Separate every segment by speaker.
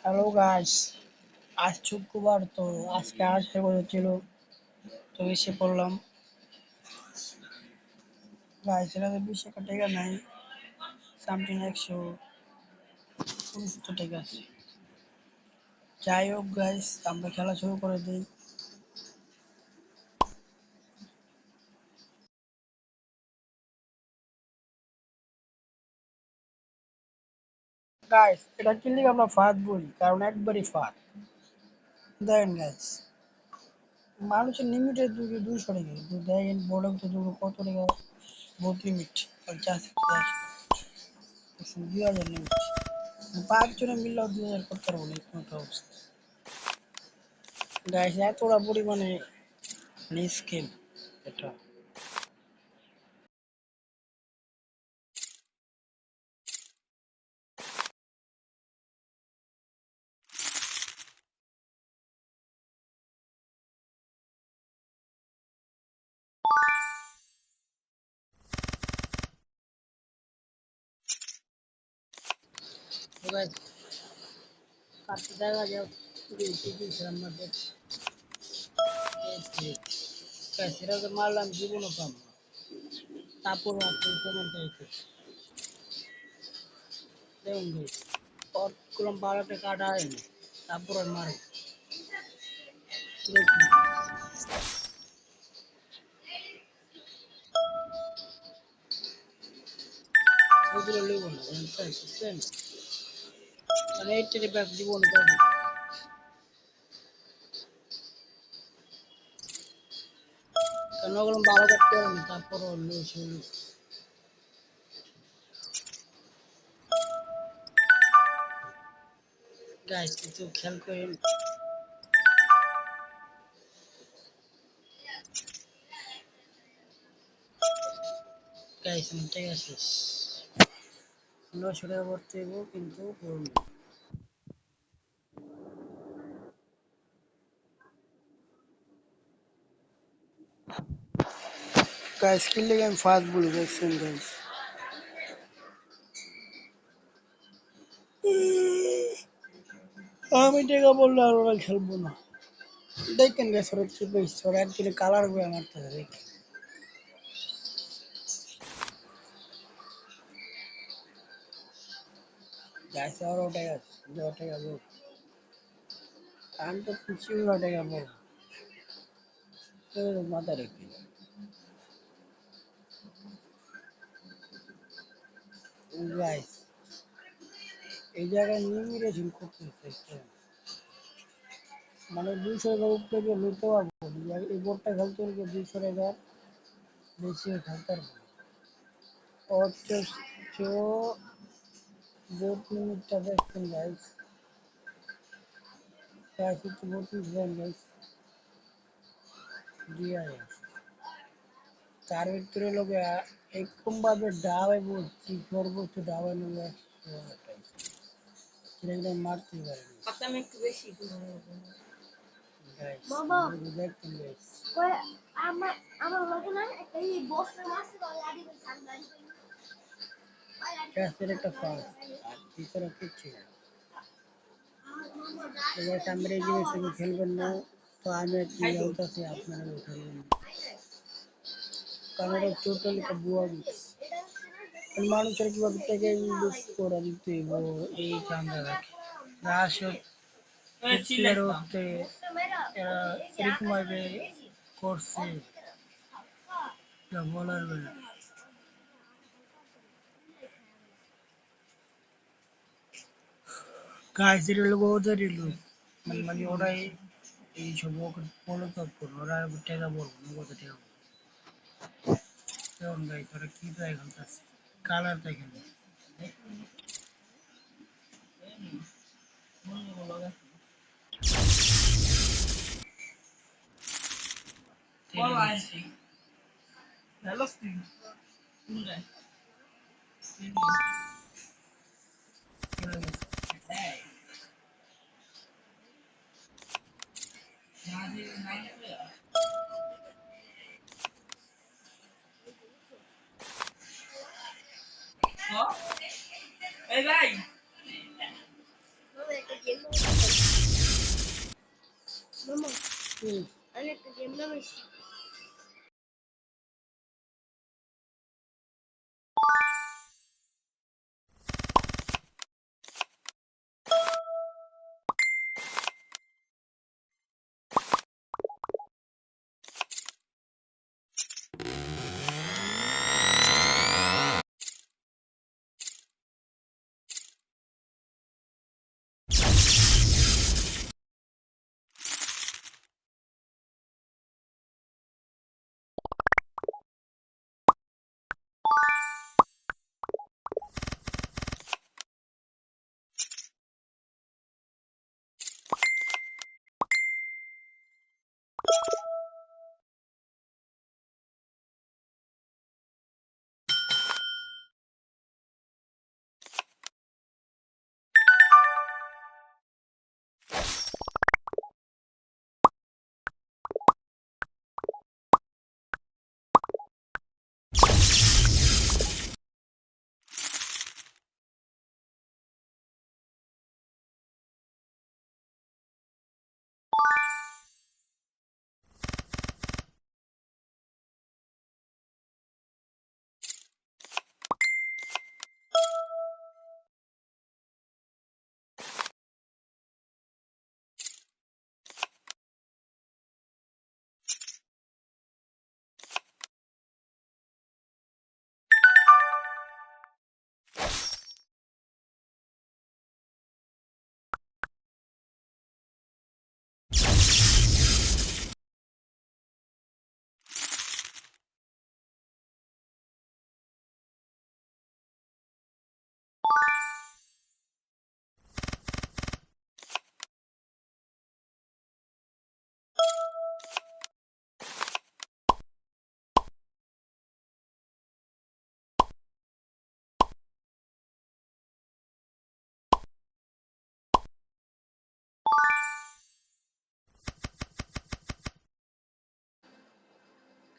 Speaker 1: Hello guys, আজ শুক্রবার তো আজকে আসবে বলেছিল, তো এসে পড়লাম। গাইস এরা 20 টাকা নাই, সামথিং 169 টাকা আছে। যাই হোক গাইস, আমরা খেলা শুরু করে দিই। গাইস এটা কি লিগে আমরা ফাঁদ বলি, কারণ একবারই ফাঁদ। দেখেন গাইস, মানুষের লিমিটের 200 টাকা, কিন্তু দেখেন বলেন তো কত টাকা, বহুত লিমিট। আর জাস্ট 2000 লিমিট, 5 জনে মিললেও 2000 করতে পারবো না, এরকম একটা অবস্থা। গাইস এতটা পরিমাণে স্কিল এটা। এবার কাটতে দেখা যাও দিয়েছিলাম না, সেটা তো মারলাম, জীবনও পাম না। তারপর কেমন টাইপের দেখুন ভাই, করলাম 12টা কাটা হয়নি, তারপর আর মারে ওগুলো নেবো না, বুঝছেন? মানে এই টেরে ব্যাগ জীবন পাবো, কেন ওগুলো 12 কাটতে পারেনি, তারপর গাইস কিছু খেয়াল করেন। গাইস ঠিক আছে, 900 টাকা করতে হইব, কিন্তু করুন। গাইস কি লেগে আমি ফার্স্ট বলি, দেখছেন গাইস? আমি টাকা বললে আর ওরা খেলবো না। দেখেন গাইস ওরা কি পেয়েছে, ওরা একদিনে কালার করে মারতেছে, দেখেন গাইস। আরও টাকা আছে, 10 টাকা বল, আমি তো কিছু না টাকা বল, মাথা রেখে। গাইস এই জায়গায় নিউমিরেশন করতেছে, মানে 200 টাকার উপরে গিয়ে লইতে পারবো, এই বোর্ডটা খেলতে হলে 200 টাকার বেশি খেলতে পারবো। অথচ বোর্ড লিমিটটা দেখছেন গাইস, গাইস হচ্ছে 32 গাইস, দিয়ে তার ভিতরে লোকে এরকম ভাবে ডাবে বলছি, সর্বোচ্চ ডাবে নেবে সেটা মারতে পারে দেখতেন গাইস। একটা ফাঁস আর ভিতরে কিচ্ছু না। এবার আমরা এই জিনিস খেলবেন না, তো আমি কি বলতেছি আপনারা খেলবেন না, কারণ এটা টোটালি একটা বুয়া গেছে। মানুষের কিভাবে থেকে ইউজ করে দিতে এই চান্দা রাখে আসলে হচ্ছে এরা এরকম ভাবে করছে, বলার বেলা। গাছ লোক ওদেরই লোক, মানে ওরাই এইসব পদক্ষেপ করবো, ওরা টাকা বলবো নগদ টাকা বলবো। কেমন গাই তোরা কি তো এখন কালার দেখেন,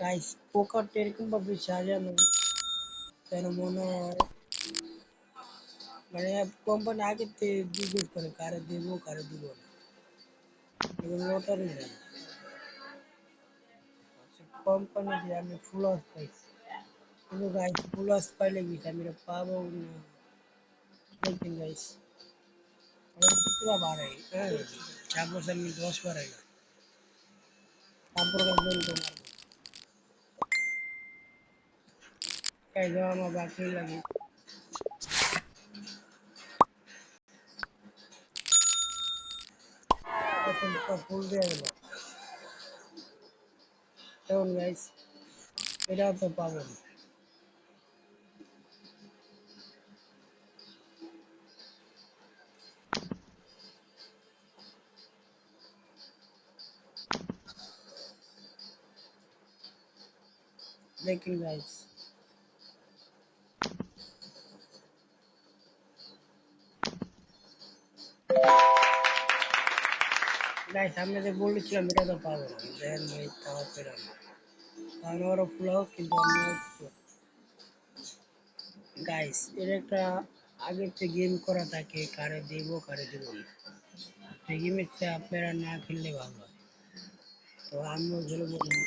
Speaker 1: গাইস পোকারটা এরকম ভাবে সাজানো যেন মনে হয় মানে কোম্পানি আগে থেকে জিজ্ঞেস করে কারে দেবো কারে দিব না, এগুলো লটারি না। কোম্পানি দিয়ে আমি ফুল হাউস পাইছি, কিন্তু গাইস ফুল হাউস পাইলে কি আমি এটা পাবো না? দেখবেন গাইস আমি কিছুটা বাড়াই, হ্যাঁ সাপোজ আমি 10 বাড়াই না, তারপর গাইস তোমার গাইস আমার বাকি লাগে এখন তো ফুল দিয়ে গেল, এখন গাইস এটাও তো পাবো না। দেখেন গাইস গাইস আমি যে বলেছিলাম এটা তো পাবো না, দেখেন ভাই তাও পেলাম না, কারণ ওরা ফুল হাউস কিন্তু আমি গাইস এর একটা আগের থেকে গেম করা থাকে কারে দেব কারে দেব না, সেই গেমটা আপনারা না খেললে ভালো হয়। তো আমিও যেগুলো বলি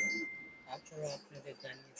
Speaker 1: আসলে আপনাদের জানিয়ে